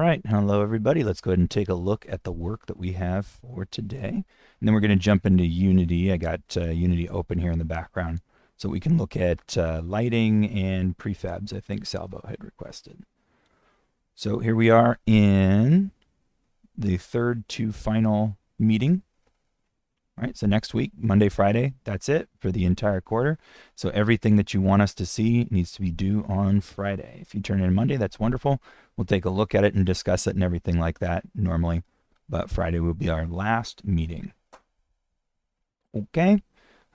right. Hello, everybody. Let's go ahead and take a look at the work that we have for today. And then we're going to jump into Unity. I got Unity open here in the background so we can look at lighting and prefabs I think Salvo had requested. So here we are in the third to final meeting. All right, so next week, Monday, Friday, that's it for the entire quarter. So everything that you want us to see needs to be due on Friday. If you turn in Monday, that's wonderful. We'll take a look at it and discuss it and everything like that normally. But Friday will be our last meeting. Okay,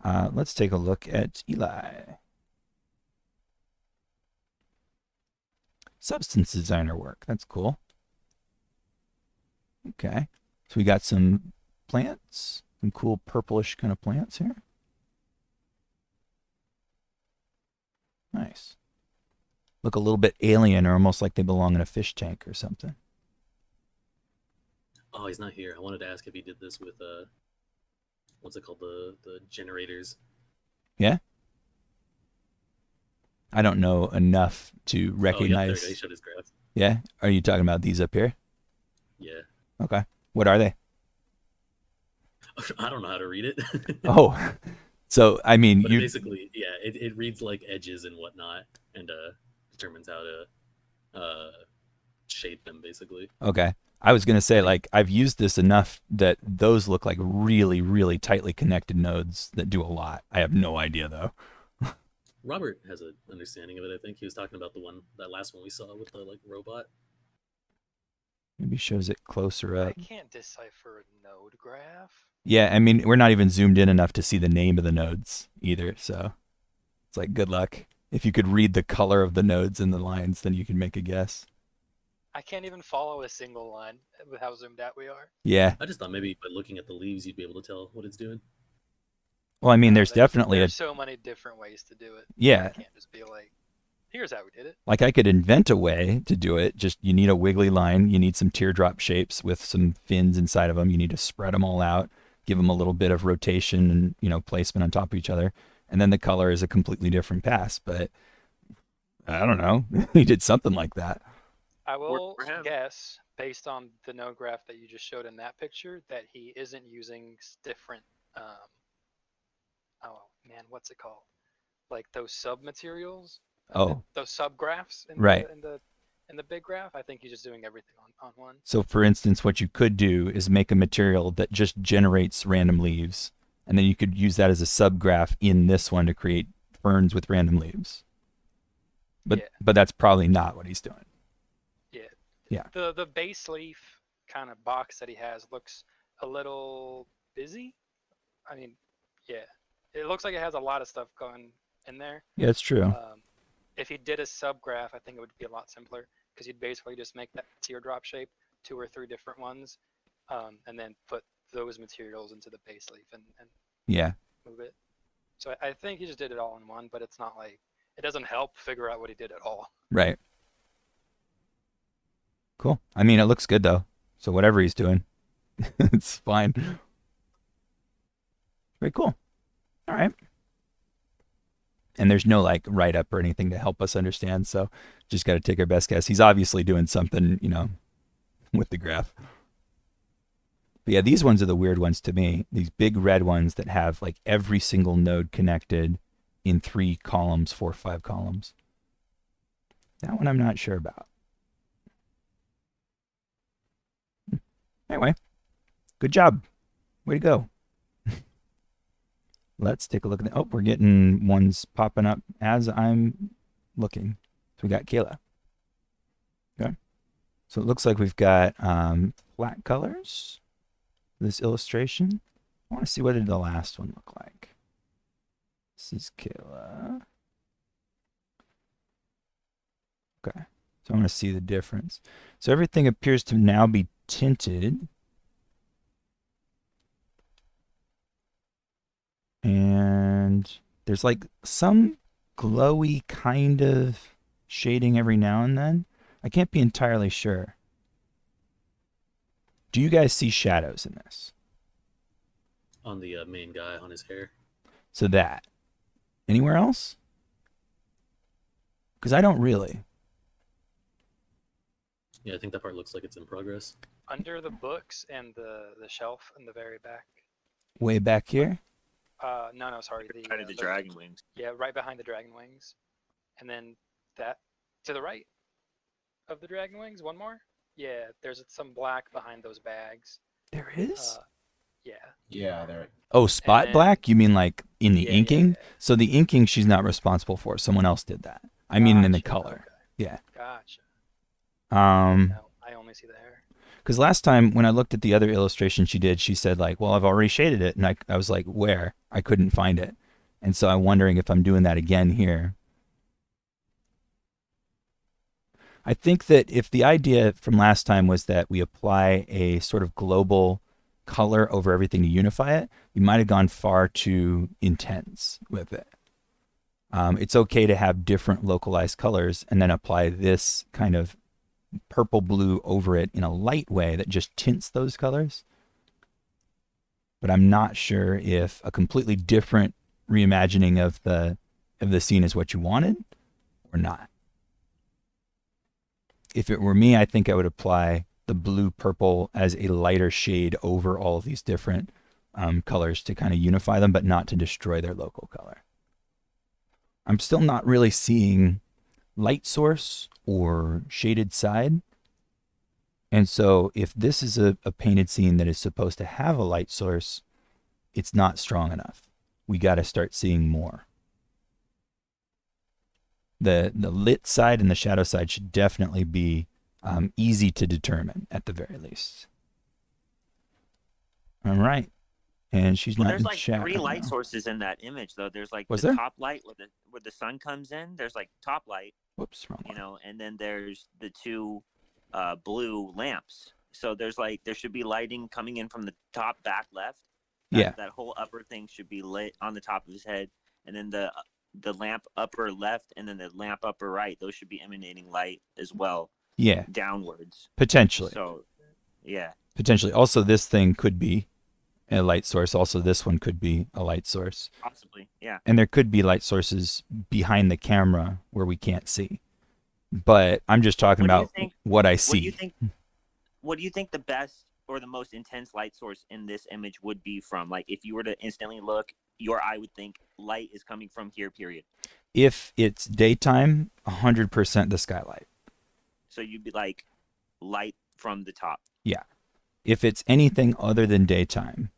let's take a look at Eli. Substance designer work, that's cool. Okay, so we got some plants. Some cool purplish kind of plants here. Nice. Look a little bit alien or almost like they belong in a fish tank or something. Oh, he's not here. I wanted to ask if he did this with what's it called, the generators. Yeah. I don't know enough to recognize. Oh, yeah, there he showed his graph. Yeah. Are you talking about these up here? Yeah. Okay. What are they? I don't know how to read it. Oh, so I mean, but basically, yeah, it reads like edges and whatnot, and determines how to shade them, basically. Okay. I was gonna say, like, I've used this enough that those look like really, really tightly connected nodes that do a lot. I have no idea though. Robert has an understanding of it. I think he was talking about that last one we saw with the robot. Maybe shows it closer up. I can't decipher a node graph. Yeah, I mean, we're not even zoomed in enough to see the name of the nodes either, so it's like good luck. If you could read the color of the nodes and the lines, then you can make a guess. I can't even follow a single line with how zoomed out we are. Yeah. I just thought maybe by looking at the leaves you'd be able to tell what it's doing. Well, I mean, there's definitely there's so many different ways to do it. Yeah. I can't just be like, here's how we did it. Like I could invent a way to do it. Just you need a wiggly line. You need some teardrop shapes with some fins inside of them. You need to spread them all out, give them a little bit of rotation and placement on top of each other, and then the color is a completely different pass. But I don't know. He did something like that. I will guess, based on the node graph that you just showed in that picture, that he isn't using different. Oh man, what's it called? Like those sub materials. Those sub graphs in the big graph. I think he's just doing everything on one. So for instance, what you could do is make a material that just generates random leaves, and then you could use that as a subgraph in this one to create ferns with random leaves. But that's probably not what he's doing. Yeah. The base leaf kind of box that he has looks a little busy. I mean, yeah. It looks like it has a lot of stuff going in there. Yeah, it's true. If he did a subgraph, I think it would be a lot simpler because you'd basically just make that teardrop shape, 2 or 3 different ones, and then put those materials into the base leaf and move it. So I think he just did it all in one, but it's not like it doesn't help figure out what he did at all. Right. Cool. I mean, it looks good though. So whatever he's doing, it's fine. Very cool. All right. And there's no like write up or anything to help us understand. So just got to take our best guess. He's obviously doing something, with the graph. But yeah, these ones are the weird ones to me. These big red ones that have like every single node connected in 3 columns, 4 or 5 columns. That one I'm not sure about. Anyway, good job. Way to go. Let's take a look at the, we're getting ones popping up as I'm looking. So we got Kayla. Okay. So it looks like we've got flat colors for this illustration. I want to see what did the last one look like. This is Kayla. Okay. So I want to see the difference. So everything appears to now be tinted. And there's like some glowy kind of shading every now and then. I can't be entirely sure. Do you guys see shadows in this? On the main guy, on his hair. So that. Anywhere else? Because I don't really. Yeah, I think that part looks like it's in progress. Under the books and the shelf in the very back. Way back here? No, sorry. Right of the dragon wings. Yeah, right behind the dragon wings, and then that to the right of the dragon wings. One more. Yeah, there's some black behind those bags. There is? Yeah. Yeah, there. Oh, spot then- black? You mean like in the Yeah, inking? yeah. So the inking she's not responsible for. Someone else did that. I mean in the Gotcha, color. okay. Yeah. Gotcha. Um, No, I only see the hair. because last time when I looked at the other illustration she did, she said like, well, I've already shaded it. And I was like, where? I couldn't find it. And so I'm wondering if I'm doing that again here. I think that if the idea from last time was that we apply a sort of global color over everything to unify it, we might have gone far too intense with it. It's okay to have different localized colors and then apply this kind of purple blue over it in a light way that just tints those colors. But I'm not sure if a completely different reimagining of the scene is what you wanted or not. If it were me, I think I would apply the blue purple as a lighter shade over all of these different colors to kind of unify them, but not to destroy their local color. I'm still not really seeing light source or shaded side. And so if this is a painted scene that is supposed to have a light source, it's not strong enough. We got to start seeing more. The lit side and the shadow side should definitely be easy to determine at the very least. All right. And she's Well, not there's in like chat 3 right light now. sources in that image, though. There's like Was the there? top light where the sun comes in. There's like top light, Whoops, wrong you one. know, and then there's the 2 blue lamps. So there should be lighting coming in from the top back left. Yeah. That whole upper thing should be lit on the top of his head, and then the lamp upper left and then the lamp upper right. Those should be emanating light as well. Yeah, Downwards. potentially. So, yeah. Potentially. Also, this thing could be a light source. Also, this one could be a light source. Possibly, yeah. And there could be light sources behind the camera where we can't see. But I'm just talking What do you about think- what I What see. do you think the best or the most intense light source in this image would be from? Like, if you were to instantly look, your eye would think light is coming from here, period. If it's daytime, 100% the skylight. So you'd be like, light from the top. Yeah. If it's anything other than daytime,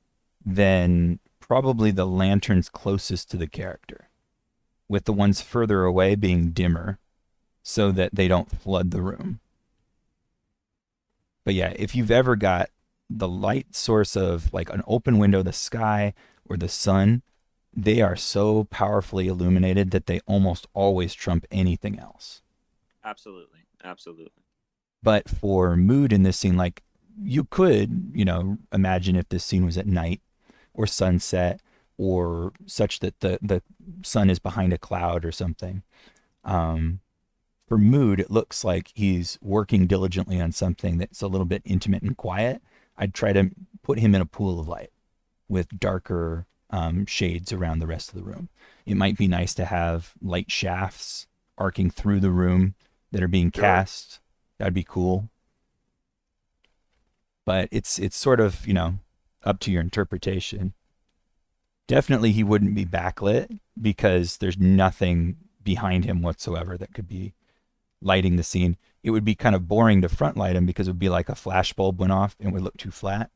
then probably the lanterns closest to the character, with the ones further away being dimmer so that they don't flood the room. But yeah, if you've ever got the light source of like an open window, the sky, or the sun, they are so powerfully illuminated that they almost always trump anything else. Absolutely. Absolutely. But for mood in this scene, like you could, imagine if this scene was at night or sunset or such that the sun is behind a cloud or something. For mood, it looks like he's working diligently on something that's a little bit intimate and quiet. I'd try to put him in a pool of light with darker shades around the rest of the room. It might be nice to have light shafts arcing through the room that are being cast. That'd be cool. But it's sort of, up to your interpretation. Definitely he wouldn't be backlit because there's nothing behind him whatsoever that could be lighting the scene. It would be kind of boring to front light him because it would be like a flash bulb went off and would look too flat.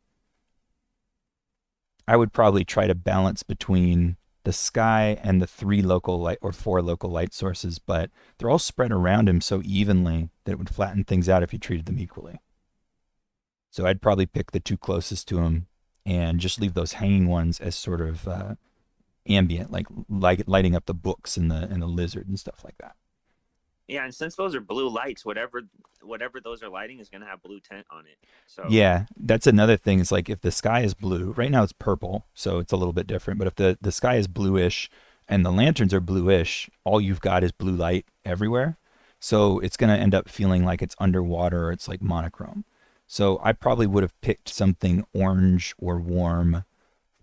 I would probably try to balance between the sky and the 3 local light or 4 local light sources, but they're all spread around him so evenly that it would flatten things out if you treated them equally. So I'd probably pick the 2 closest to him and just leave those hanging ones as sort of ambient, like lighting up the books and the lizard and stuff like that. Yeah, and since those are blue lights, whatever those are lighting is going to have blue tint on it. So Yeah, that's another thing. It's like if the sky is blue, right now it's purple, so it's a little bit different. But if the sky is bluish and the lanterns are bluish, all you've got is blue light everywhere. So it's going to end up feeling like it's underwater or it's like monochrome. So I probably would have picked something orange or warm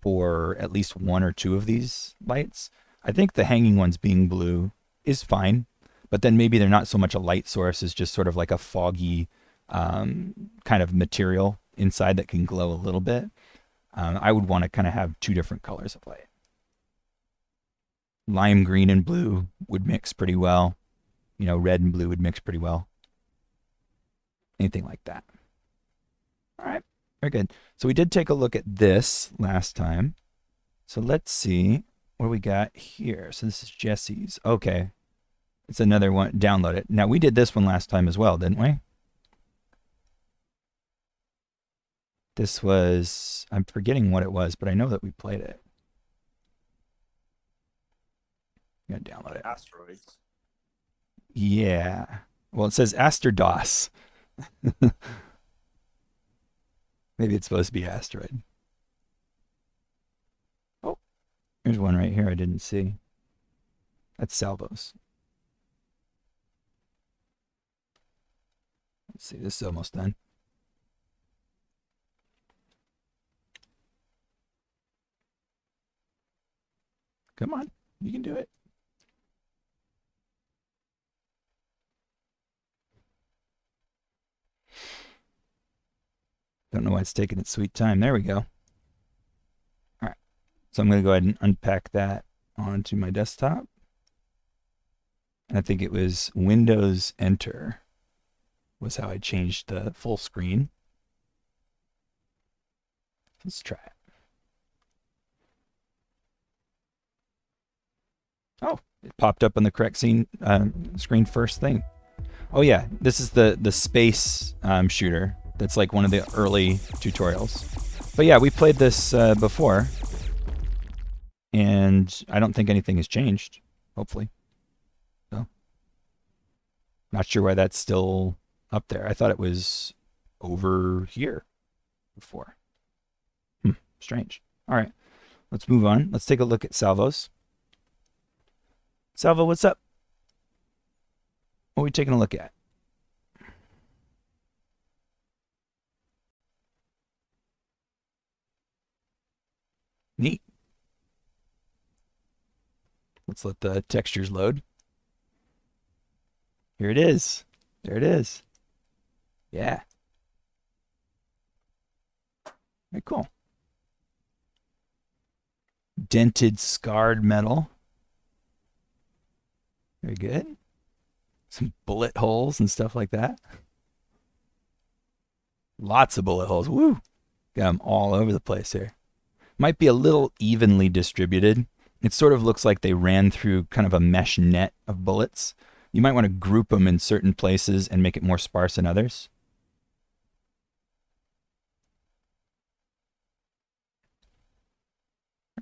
for at least 1 or 2 of these lights. I think the hanging ones being blue is fine. But then maybe they're not so much a light source as just sort of like a foggy kind of material inside that can glow a little bit, I would want to kind of have two different colors of light. Lime green and blue would mix pretty well. You know, red and blue would mix pretty well. Anything like that. All right, very good. So we did take a look at this last time. So let's see what we got here. So this is Jesse's. Okay, it's another one. Download it. Now we did this one last time as well, didn't we? This was, I'm forgetting what it was, but I know that we played it. I'm gonna download it. Asteroids. Yeah. Well, it says Asterdos. Maybe it's supposed to be asteroid. Oh, there's one right here I didn't see. That's Salvos. Let's see, this is almost done. Come on, you can do it. Don't know why it's taking its sweet time. There we go. All right, so I'm going to go ahead and unpack that onto my desktop. And I think it was Windows Enter was how I changed the full screen. Let's try it. Oh, it popped up on the correct screen first thing. Oh yeah, this is the space shooter. That's like one of the early tutorials. But yeah, we played this before, and I don't think anything has changed. Hopefully, so not sure why that's still up there. I thought it was over here before. Strange. All right, let's move on. Let's take a look at Salvos. Salvo, what's up? What are we taking a look at? Neat. Let's let the textures load. Here it is. There it is. Yeah. Very cool. Dented, scarred metal. Very good. Some bullet holes and stuff like that. Lots of bullet holes. Woo! Got them all over the place here. Might be a little evenly distributed. It sort of looks like they ran through kind of a mesh net of bullets. You might want to group them in certain places and make it more sparse in others.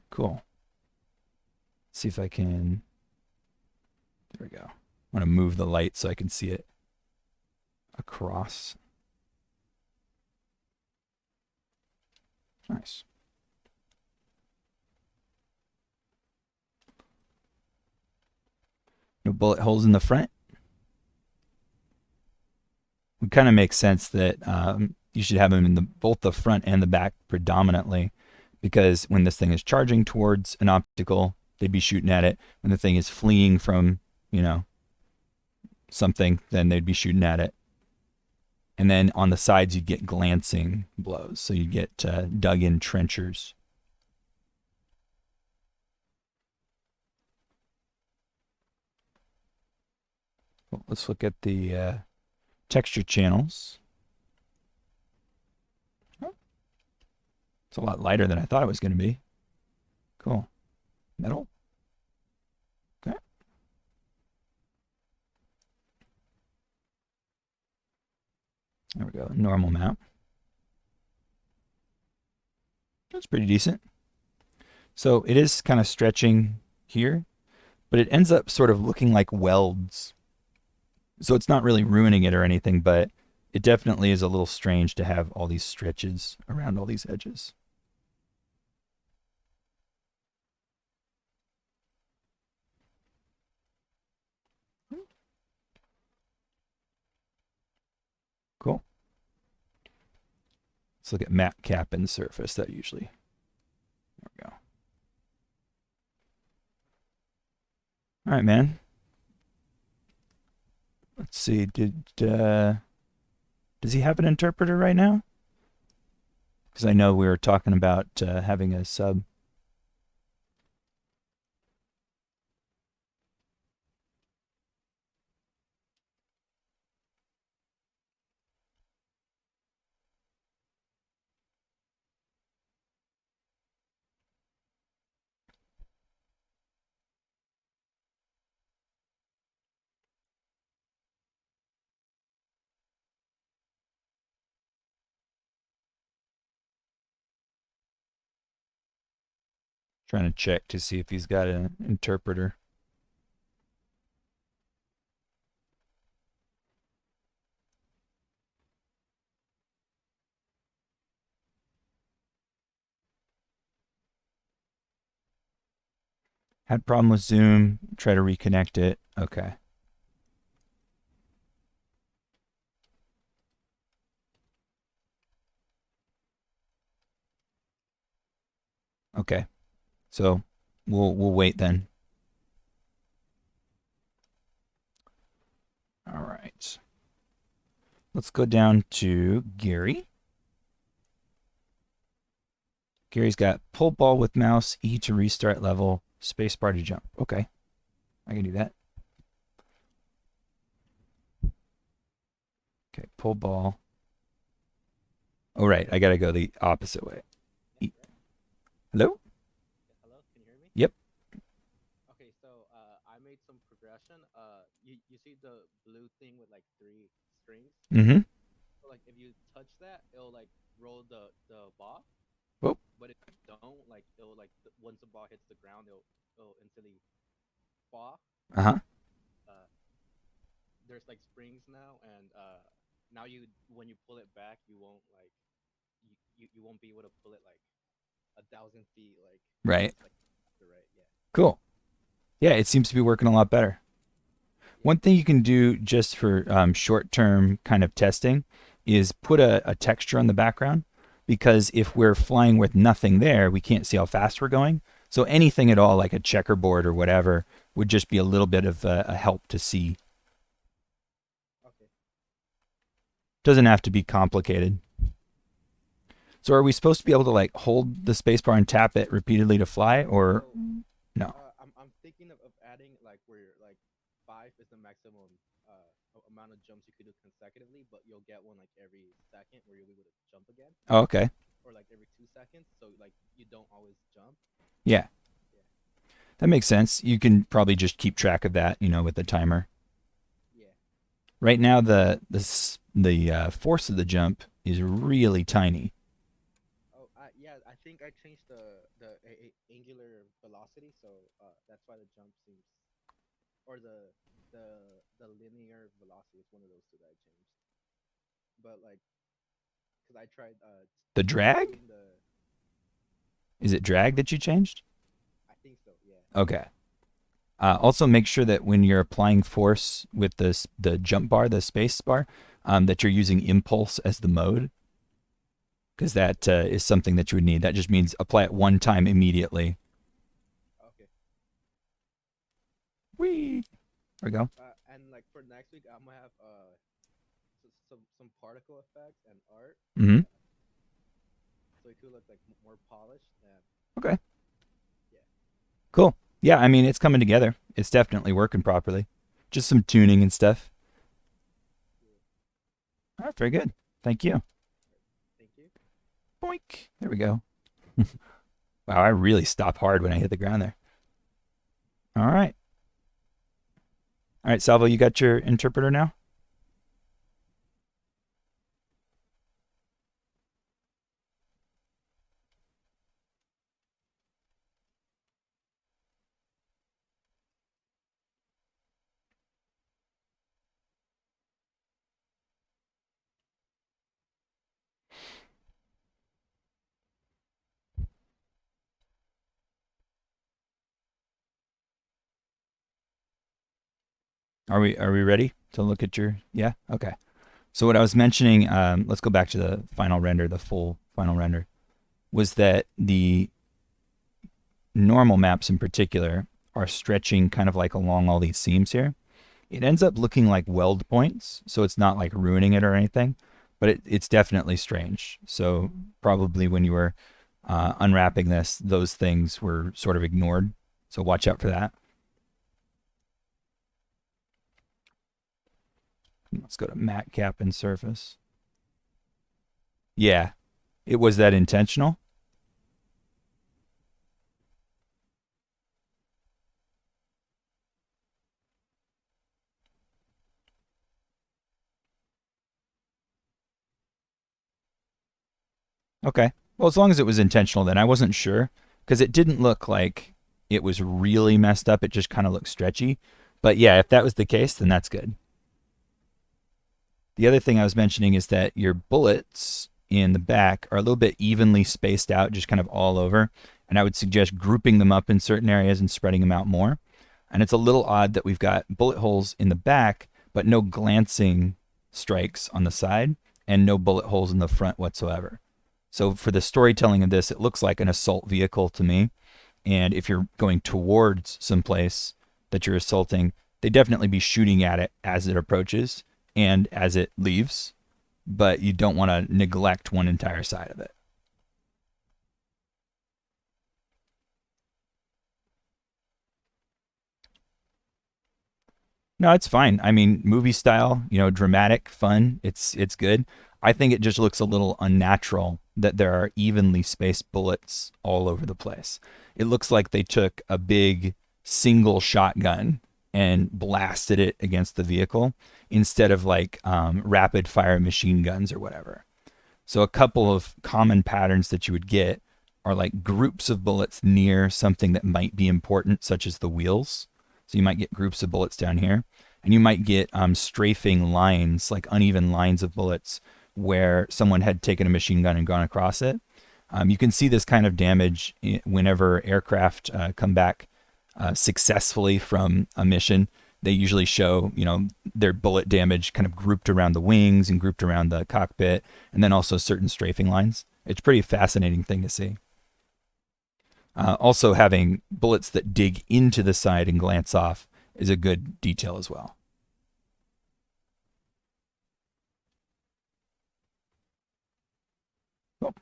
Cool. Let's see if I can... There we go. I want to move the light so I can see it across. Nice. No bullet holes in the front. It kind of makes sense that you should have them in both the front and the back predominantly, because when this thing is charging towards an obstacle, they'd be shooting at it. When the thing is fleeing from, you know, something, then they'd be shooting at it. And then on the sides, you'd get glancing blows. So you'd get dug-in trenchers. Well, let's look at the texture channels. Oh, it's a lot lighter than I thought it was going to be. Cool. Metal. Okay. There we go. Normal map. That's pretty decent. So it is kind of stretching here, but it ends up sort of looking like welds. So it's not really ruining it or anything, but it definitely is a little strange to have all these stretches around all these edges. Cool. Let's look at map cap and surface. That usually, there we go. All right, man. Let's see. Does he have an interpreter right now? Because I know we were talking about having a sub. Trying to check to see if he's got an interpreter. Had problem with Zoom. Try to reconnect it. Okay. Okay. So we'll wait then. All right. Let's go down to Gary. Gary's got pull ball with mouse, E to restart level, space bar to jump. Okay. I can do that. Okay, pull ball. Oh, right. I got to go the opposite way. Hello? Hello, can you hear me? Yep. Okay, so I made some progression. You see the blue thing with like 3 strings? Mm-hmm. So like if you touch that, it'll like roll the ball. Whoop. But if you don't, like it'll like once the ball hits the ground, it'll instantly fall. Uh-huh. There's like springs now, and now when you pull it back, you won't like you won't be able to pull it like 1,000 feet like Right. like right, yeah. Cool. Yeah, it seems to be working a lot better. One thing you can do just for short-term kind of testing is put a texture on the background, because if we're flying with nothing there, we can't see how fast we're going. So anything at all, like a checkerboard or whatever, would just be a little bit of a help to see. Okay. Doesn't have to be complicated. So are we supposed to be able to like hold the spacebar and tap it repeatedly to fly, or So, no? I'm thinking of adding like where like 5 is the maximum amount of jumps you could do consecutively, but you'll get one like every second where you'll be able to jump again, Oh, okay. or like every 2 seconds, so like you don't always jump. Yeah. That makes sense. You can probably just keep track of that, with the timer. Yeah. Right now, the force of the jump is really tiny. Oh, yeah. I think I changed the angular velocity, so that's why the jump seems, or the linear velocity is one of those two that I changed. But like, cause I tried The drag? doing the. Is it drag that you changed? I think so. Yeah. Okay. Also, make sure that when you're applying force with the jump bar, the space bar, that you're using impulse as the mode, because that is something that you would need. That just means apply it one time immediately. Okay. Whee! There we go. And like for next week, I'm gonna have some particle effects and art, Mm-hmm. so it could look like more polished. And Okay. Yeah. Cool. Yeah, I mean, it's coming together. It's definitely working properly. Just some tuning and stuff. All right, very good. Thank you. Thank you. Boink. There we go. Wow, I really stop hard when I hit the ground there. All right. All right, Salvo, you got your interpreter now? Are we ready to look at your, yeah? Okay. So what I was mentioning, let's go back to the final render, the full final render, was that the normal maps in particular are stretching kind of like along all these seams here. It ends up looking like weld points, so it's not like ruining it or anything, but it's definitely strange. So probably when you were unwrapping this, those things were sort of ignored. So watch out for that. Let's go to matte cap and surface. Yeah, it was that intentional. Okay. Well, as long as it was intentional, then I wasn't sure because it didn't look like it was really messed up. It just kind of looked stretchy. But yeah, if that was the case, then that's good. The other thing I was mentioning is that your bullets in the back are a little bit evenly spaced out, just kind of all over. And I would suggest grouping them up in certain areas and spreading them out more. And it's a little odd that we've got bullet holes in the back, but no glancing strikes on the side and no bullet holes in the front whatsoever. So for the storytelling of this, it looks like an assault vehicle to me. And if you're going towards someplace that you're assaulting, they definitely be shooting at it as it approaches and as it leaves, but you don't want to neglect one entire side of it. No, it's fine. I mean, movie style, dramatic, fun. It's good. I think it just looks a little unnatural that there are evenly spaced bullets all over the place. It looks like they took a big single shotgun and blasted it against the vehicle instead of like rapid fire machine guns or whatever. So a couple of common patterns that you would get are like groups of bullets near something that might be important, such as the wheels. So you might get groups of bullets down here, and you might get strafing lines, like uneven lines of bullets where someone had taken a machine gun and gone across it. You can see this kind of damage whenever aircraft come back successfully from a mission. They usually show, their bullet damage kind of grouped around the wings and grouped around the cockpit, and then also certain strafing lines. It's a pretty fascinating thing to see. Also, having bullets that dig into the side and glance off is a good detail as well. Cool.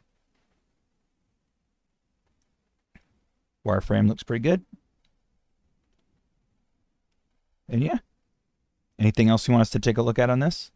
Wireframe looks pretty good. And yeah, anything else you want us to take a look at on this?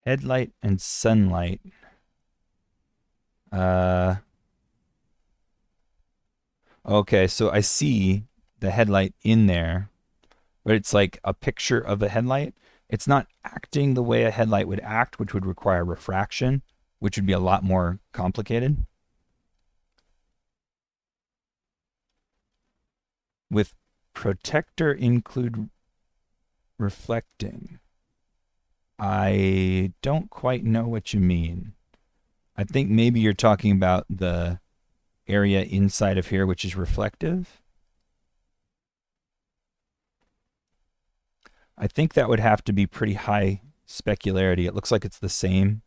Headlight and sunlight. Okay, so I see the headlight in there, but it's like a picture of a headlight. It's not acting the way a headlight would act, which would require refraction, which would be a lot more complicated. With protector include reflecting. I don't quite know what you mean. I think maybe you're talking about the area inside of here, which is reflective. I think that would have to be pretty high specularity. It looks like it's the same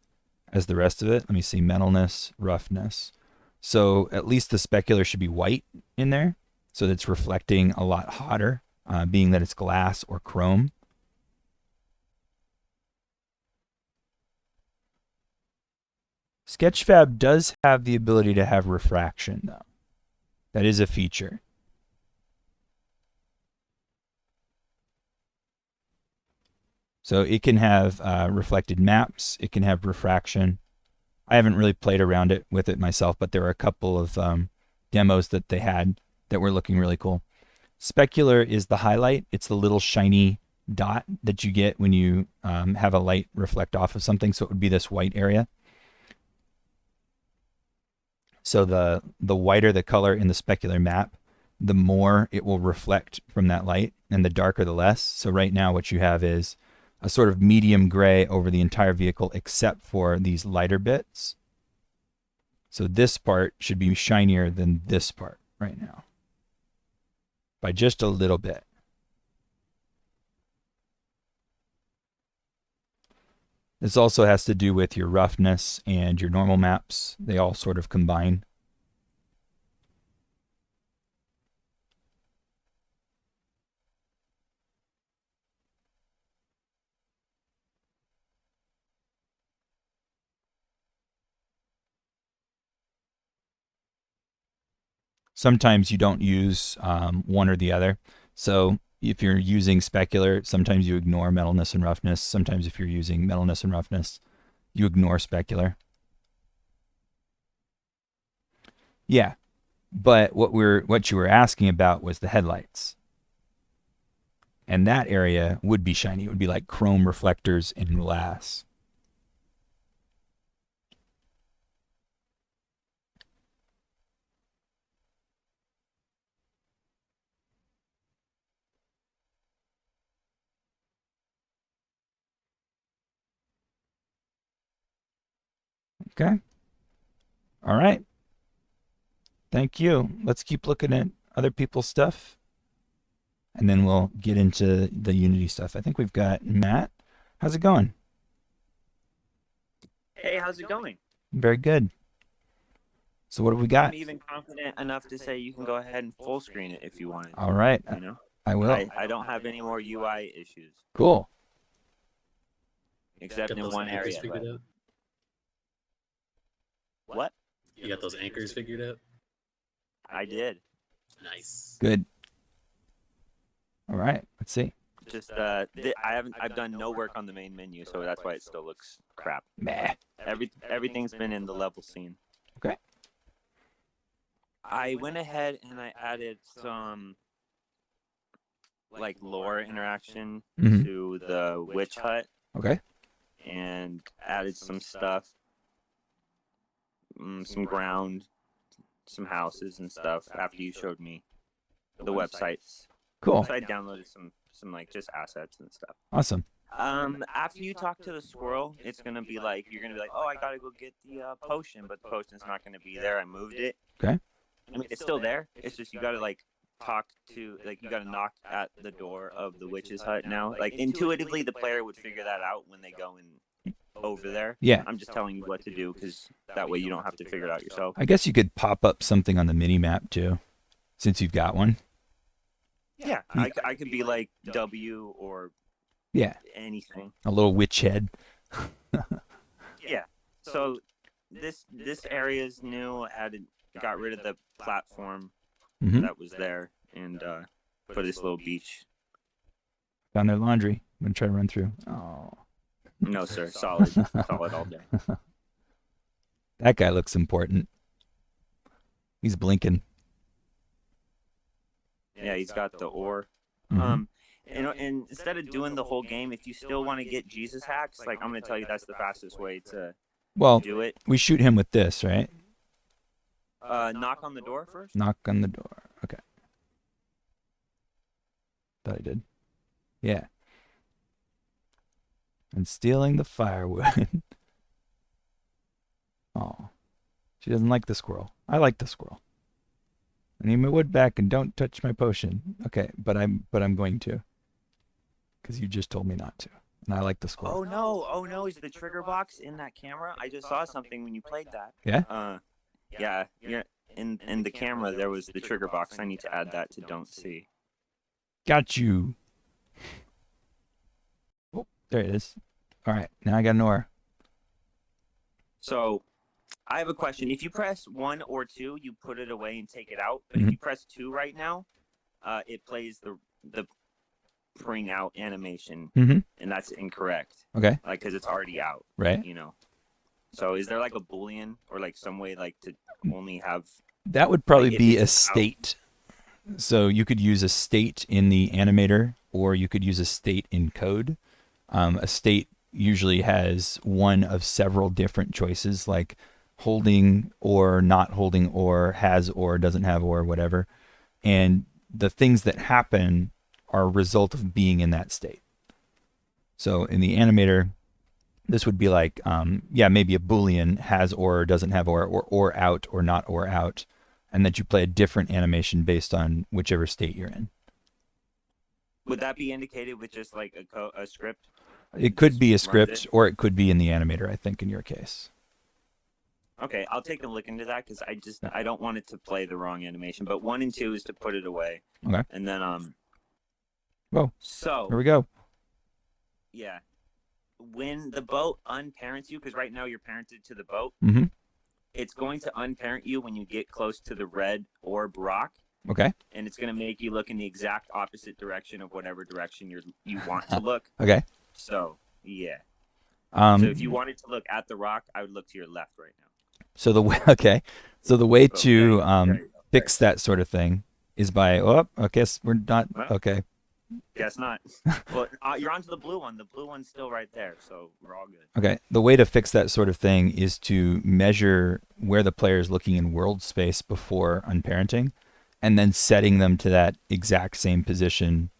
as the rest of it. Let me see, metalness, roughness. So at least the specular should be white in there, so that it's reflecting a lot hotter, being that it's glass or chrome. Sketchfab does have the ability to have refraction, though. That is a feature. So it can have reflected maps. It can have refraction. I haven't really played around with it myself, but there are a couple of demos that they had that were looking really cool. Specular is the highlight. It's the little shiny dot that you get when you have a light reflect off of something. So it would be this white area. So the whiter the color in the specular map, the more it will reflect from that light, and the darker the less. So right now what you have is a sort of medium gray over the entire vehicle except for these lighter bits. So this part should be shinier than this part right now by just a little bit. This also has to do with your roughness and your normal maps. They all sort of combine. Sometimes you don't use one or the other. So if you're using specular, sometimes you ignore metalness and roughness. Sometimes if you're using metalness and roughness, you ignore specular. Yeah, but what you were asking about was the headlights. And that area would be shiny. It would be like chrome reflectors in glass. Okay. All right. Thank you. Let's keep looking at other people's stuff, and then we'll get into the Unity stuff. I think we've got Matt. How's it going? Hey, how's it going? Very good. So what have we got? I'm even confident enough to say you can go ahead and full screen it if you wanted. All right. You know, I will. I don't have any more UI issues. Cool. Except Got in those one anchors area. figured out? What? You got those anchors figured out? I did. Nice. Good. All right. Let's see. Just I've done no work on the main menu, so that's why it still looks crap. Meh. Everything's been in the level scene. Okay. I went ahead and I added some like lore interaction Mhm. to the witch hut Okay. and added some stuff, some ground, some houses and stuff after you showed me the websites. Cool. So I downloaded some like just assets and stuff. Awesome. After you talk to the squirrel, it's gonna be like you're gonna be like, oh, I gotta go get the potion, but the potion's not gonna be there. I moved it. Okay. I mean, it's still there. It's just you gotta like talk to you gotta knock at the door of the witch's hut now. Like intuitively, the player would figure that out when they go in over there. Yeah. I'm just telling you what to do because that way you don't have to figure it out yourself. I guess you could pop up something on the mini map too, since you've got one. Yeah, I could be like W or Yeah. anything. A little witch head. Yeah. So this area is new. Got rid of the platform Mm-hmm. that was there and put this little beach. Found their laundry. I'm gonna try to run through. Oh. No, sir. Solid all day. That guy looks important. He's blinking. Yeah, he's got the ore. Mhm. And instead of doing the whole game, if you still want to get Jesus hacks, like I'm gonna tell you that's the fastest way to Well, do it. we shoot him with this, right? Knock on the door first. Knock on the door. Okay. Thought I did. Yeah. And stealing the firewood. Oh. She doesn't like the squirrel. I like the squirrel. I need my wood back and don't touch my potion. Okay, but I'm going to. Because you just told me not to. And I like the squirrel. Oh no, is the trigger box in that camera? I just saw something when you played that. Yeah? Yeah, in the camera there was the trigger box. I need to add that to don't see. Got you. Oh, there it is. All right, now I got an ore. So, I have a question. If you press 1 or 2, you put it away and take it out. But if you press 2 right now, it plays the bring out animation, Mm-hmm. and that's incorrect. Okay. Like, because it's already out. Right. You know. So, is there like a boolean or like some way like to only have? That would probably Like, if be a it's out. state. So you could use a state in the animator, or you could use a state in code. A state usually has one of several different choices, like holding or not holding or has or doesn't have or whatever. and the things that happen are a result of being in that state. So in the animator, this would be like, maybe a Boolean has or doesn't have or out or not or out, and that you play a different animation based on whichever state you're in. Would that be indicated with just like a script? It could be a script, or it could be in the animator, I think, in your case. Okay, I'll take a look into that because I don't want it to play the wrong animation. But 1 and 2 is to put it away. Okay. And then Whoa. So here we go. Yeah. When the boat unparents you, because right now you're parented to the boat, Mm-hmm. it's going to unparent you when you get close to the red orb rock. Okay. And it's going to make you look in the exact opposite direction of whatever direction you want to look. Okay. So, yeah. So if you wanted to look at the rock, I would look to your left right now. So the way to fix that sort of thing is by I guess we're not okay. Guess not. Well, you're onto the blue one. The blue one's still right there, so we're all good. Okay. The way to fix that sort of thing is to measure where the player is looking in world space before unparenting, and then setting them to that exact same position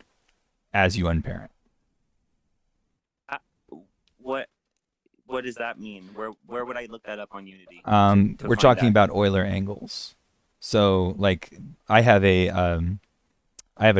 as you unparent. What does that mean? Where would I look that up on Unity? We're talking about Euler angles. So like I have a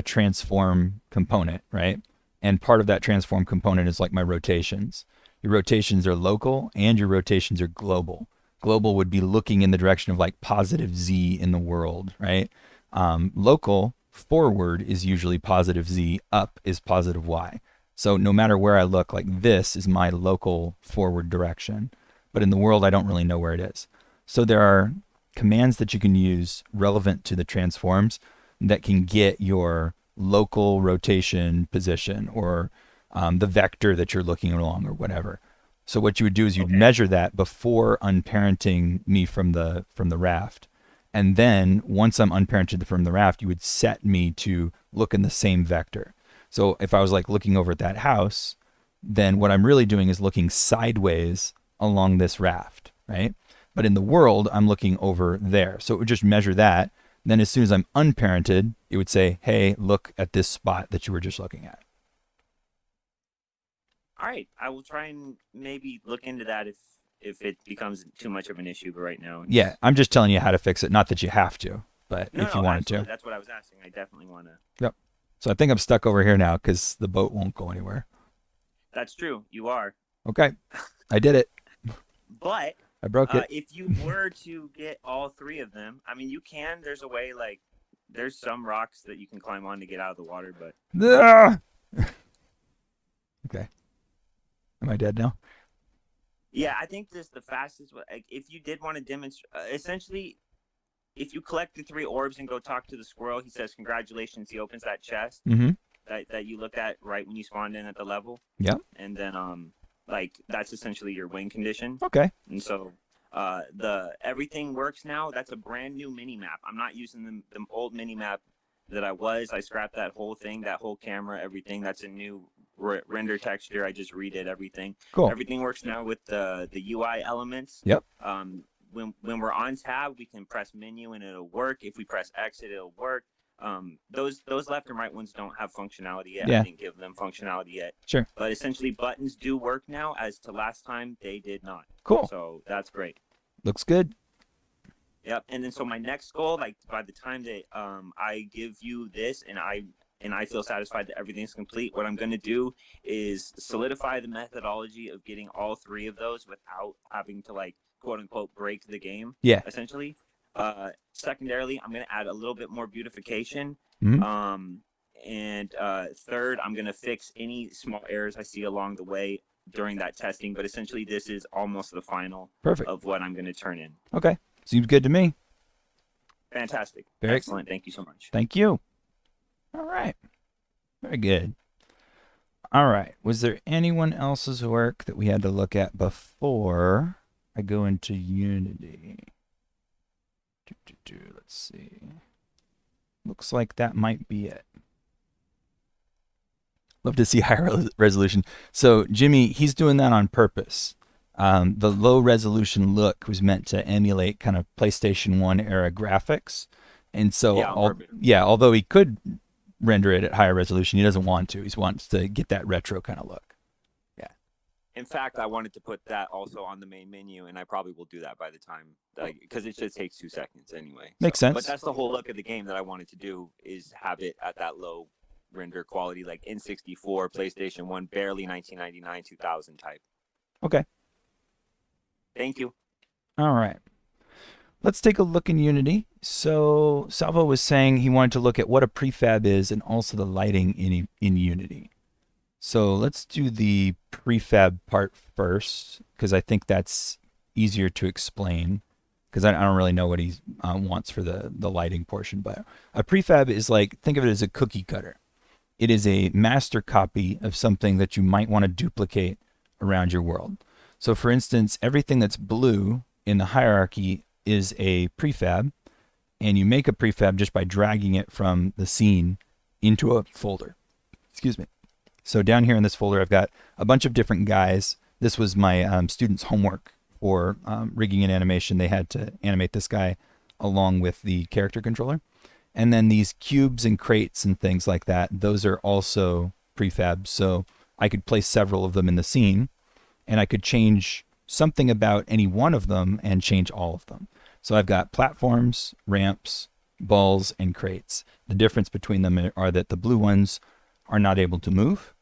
transform component, right? And part of that transform component is like my rotations. Your rotations are local and your rotations are global. Global would be looking in the direction of like positive Z in the world, right? Local forward is usually positive Z, up is positive Y. So no matter where I look, like this is my local forward direction. But in the world, I don't really know where it is. So there are commands that you can use relevant to the transforms that can get your local rotation position or the vector that you're looking along or whatever. So what you would do is you'd measure that before unparenting me from the raft. And then once I'm unparented from the raft, you would set me to look in the same vector. So if I was like looking over at that house, then what I'm really doing is looking sideways along this raft, right? But in the world, I'm looking over there. So it would just measure that. Then as soon as I'm unparented, it would say, hey, look at this spot that you were just looking at. All right. I will try and maybe look into that if it becomes too much of an issue. But right now, yeah, I'm just telling you how to fix it. Not that you have to, but if you wanted absolutely. to. That's what I was asking. I definitely want to. Yep. So I think I'm stuck over here now because the boat won't go anywhere. That's true. You are. Okay. I did it. But I broke it. If you were to get all three of them, I mean, you can. There's a way, like, there's some rocks that you can climb on to get out of the water, but... Okay. Am I dead now? Yeah, I think this is the fastest way. Like, if you did want to demonstrate... essentially, if you collect the 3 orbs and go talk to the squirrel, he says, congratulations, he opens that chest that you looked at right when you spawned in at the level. Yeah. And then, like, that's essentially your win condition. Okay. And so the everything works now. That's a brand new mini map. I'm not using the old mini map that I was. I scrapped that whole thing, that whole camera, everything. That's a new render texture. I just redid everything. Cool. Everything works now with the UI elements. Yep. When we're on tab, we can press menu and it'll work. If we press exit, it'll work. Those left and right ones don't have functionality yet. Yeah. I didn't give them functionality yet. Sure. But essentially, buttons do work now. As to last time, they did not. Cool. So that's great. Looks good. Yep. And then so my next goal, like by the time that I give you this and I feel satisfied that everything's complete, what I'm going to do is solidify the methodology of getting all 3 of those without having to, like, quote unquote break the game. Yeah. Essentially. Secondarily, I'm going to add a little bit more beautification. Mm-hmm. And third, I'm going to fix any small errors I see along the way during that testing. But essentially, this is almost the final of what I'm going to turn in. Okay. Seems good to me. Fantastic. Very excellent. Thank you so much. Thank you. All right. Very good. All right. Was there anyone else's work that we had to look at before I go into Unity? Let's see. Looks like that might be it. Love to see higher resolution. So Jimmy, he's doing that on purpose. The low resolution look was meant to emulate kind of PlayStation 1 era graphics. And so, Yeah, on purpose. although he could render it at higher resolution, he doesn't want to. He wants to get that retro kind of look. Yeah. In fact, I wanted to put that also on the main menu, and I probably will do that by the time, because it just takes 2 seconds anyway. Makes sense. But that's the whole look of the game that I wanted to do, is have it at that low render quality, like N64, PlayStation 1, barely 1999, 2000 type. Okay. Thank you. All right. Let's take a look in Unity. So Salvo was saying he wanted to look at what a prefab is and also the lighting in Unity. So let's do the prefab part first, because I think that's easier to explain, because I don't really know what he wants for the lighting portion. But a prefab is like, think of it as a cookie cutter. It is a master copy of something that you might want to duplicate around your world. So for instance, everything that's blue in the hierarchy is a prefab, and you make a prefab just by dragging it from the scene into a folder. Excuse me. So down here in this folder, I've got a bunch of different guys. This was my students' homework for rigging and animation. They had to animate this guy along with the character controller. And then these cubes and crates and things like that, those are also prefabs. So I could place several of them in the scene, and I could change something about any one of them and change all of them. So I've got platforms, ramps, balls, and crates. The difference between them are that the blue ones are not able to move.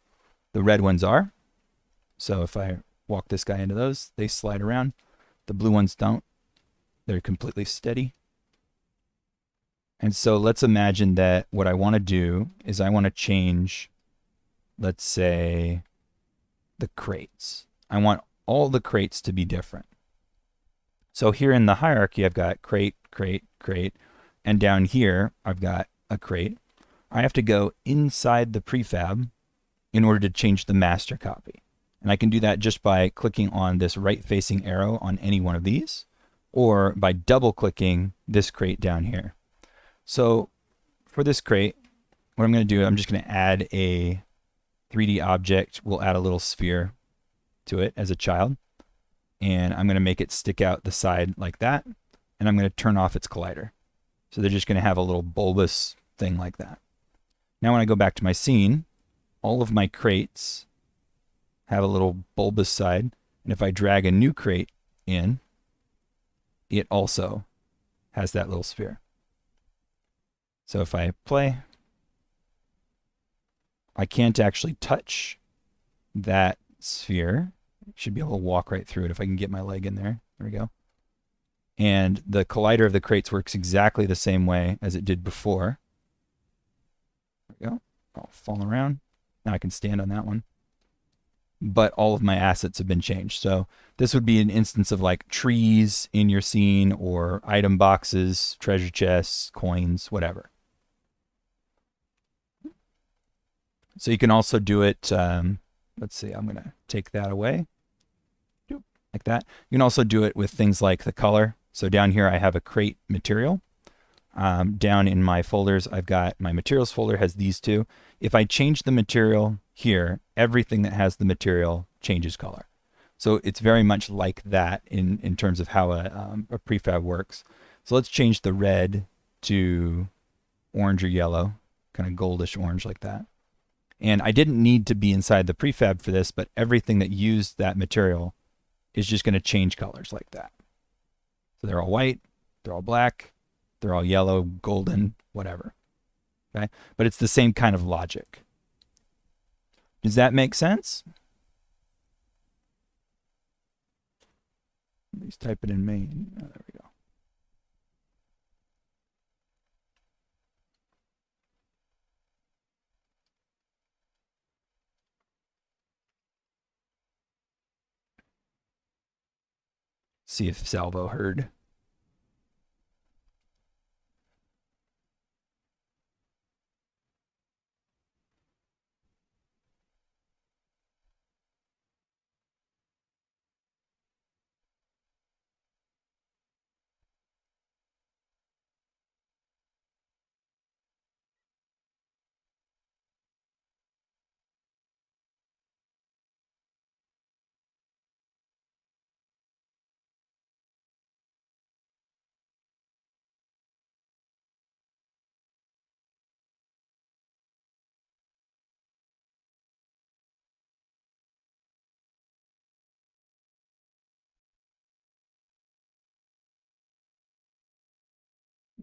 The red ones are. So if I walk this guy into those, they slide around. The blue ones don't. They're completely steady. And so let's imagine that what I want to do is I want to change, let's say, the crates. I want all the crates to be different. So here in the hierarchy, I've got crate, crate, crate, and down here, I've got a crate. I have to go inside the prefab in order to change the master copy. And I can do that just by clicking on this right-facing arrow on any one of these, or by double-clicking this crate down here. So for this crate, what I'm going to do, I'm just going to add a 3D object. We'll add a little sphere to it as a child. And I'm going to make it stick out the side like that. And I'm going to turn off its collider. So they're just going to have a little bulbous thing like that. Now when I go back to my scene, all of my crates have a little bulbous side. And if I drag a new crate in, it also has that little sphere. So if I play, I can't actually touch that sphere. Should be able to walk right through it if I can get my leg in there. There we go. And the collider of the crates works exactly the same way as it did before. There we go. I'll fall around. Now I can stand on that one. But all of my assets have been changed. So this would be an instance of like trees in your scene, or item boxes, treasure chests, coins, whatever. So you can also do it, let's see, I'm going to take that away, like that. You can also do it with things like the color. So down here I have a crate material. Down in my folders, I've got my materials folder has these two. If I change the material here, everything that has the material changes color. So it's very much like that in terms of how a prefab works. So let's change the red to orange or yellow, kind of goldish orange like that. And I didn't need to be inside the prefab for this, but everything that used that material is just going to change colors like that. So they're all white, they're all black, they're all yellow, golden, whatever. Okay? But it's the same kind of logic. Does that make sense? Let's type it in main. Oh, there we go. See if Salvo heard.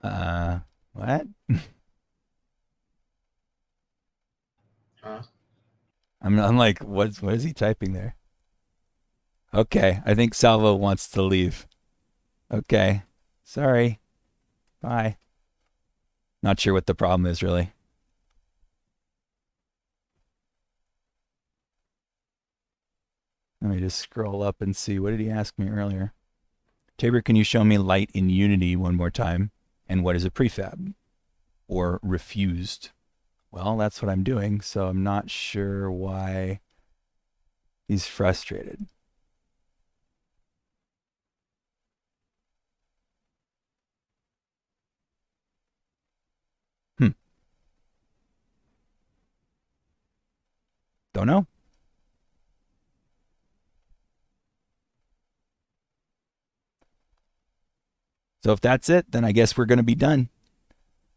What? Huh? I'm like, what is he typing there? Okay, I think Salvo wants to leave. Okay, sorry. Bye. Not sure what the problem is really. Let me just scroll up and see. What did he ask me earlier? Tabor, can you show me light in Unity one more time? And what is a prefab? Or refused? Well, that's what I'm doing, so I'm not sure why he's frustrated. Don't know. So if that's it, then I guess we're going to be done.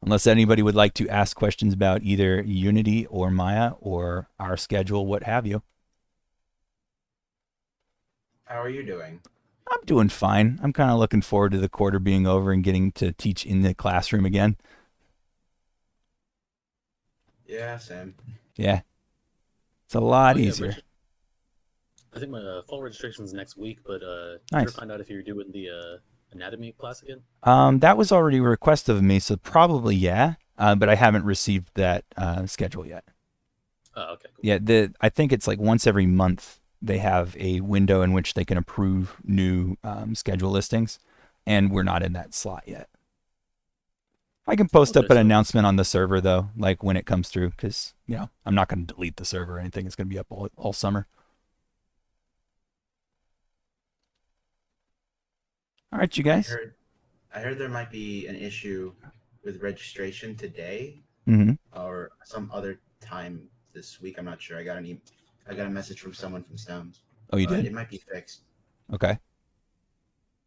Unless anybody would like to ask questions about either Unity or Maya or our schedule, what have you. How are you doing? I'm doing fine. I'm kind of looking forward to the quarter being over and getting to teach in the classroom again. Yeah, same. Yeah. It's a lot Oh, yeah, easier. I think my fall registration's next week, but did you Nice. ever find out if you're doing the anatomy class again? That was already a request of me, so probably yeah. But I haven't received that schedule yet. Oh, okay, cool. Yeah, I think it's like once every month they have a window in which they can approve new schedule listings, and we're not in that slot yet. I can post up Okay, an so- announcement on the server though, like when it comes through, because I'm not going to delete the server or anything. It's going to be up all summer. All right, you guys. I heard there might be an issue with registration today Mm-hmm. or some other time this week. I'm not sure. I got a message from someone from Stones. Oh, you But did? it might be fixed. Okay.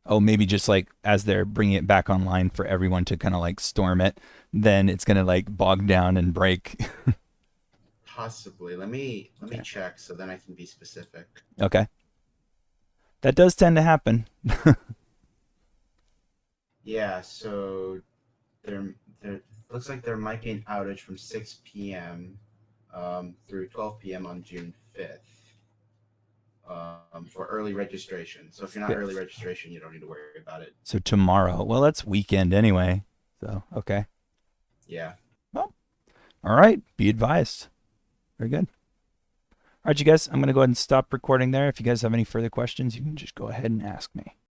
Oh, maybe just like as they're bringing it back online for everyone to kind of like storm it, then it's going to like bog down and break. Possibly. Let me Okay. check so then I can be specific. Okay. That does tend to happen. Yeah, so there looks like there might be an outage from 6 p.m. Through 12 p.m. on June 5th for early registration. So if you're not Yeah. early registration, you don't need to worry about it. So tomorrow. Well, that's weekend anyway. So, okay. Yeah. Well, all right. Be advised. Very good. All right, you guys. I'm going to go ahead and stop recording there. If you guys have any further questions, you can just go ahead and ask me.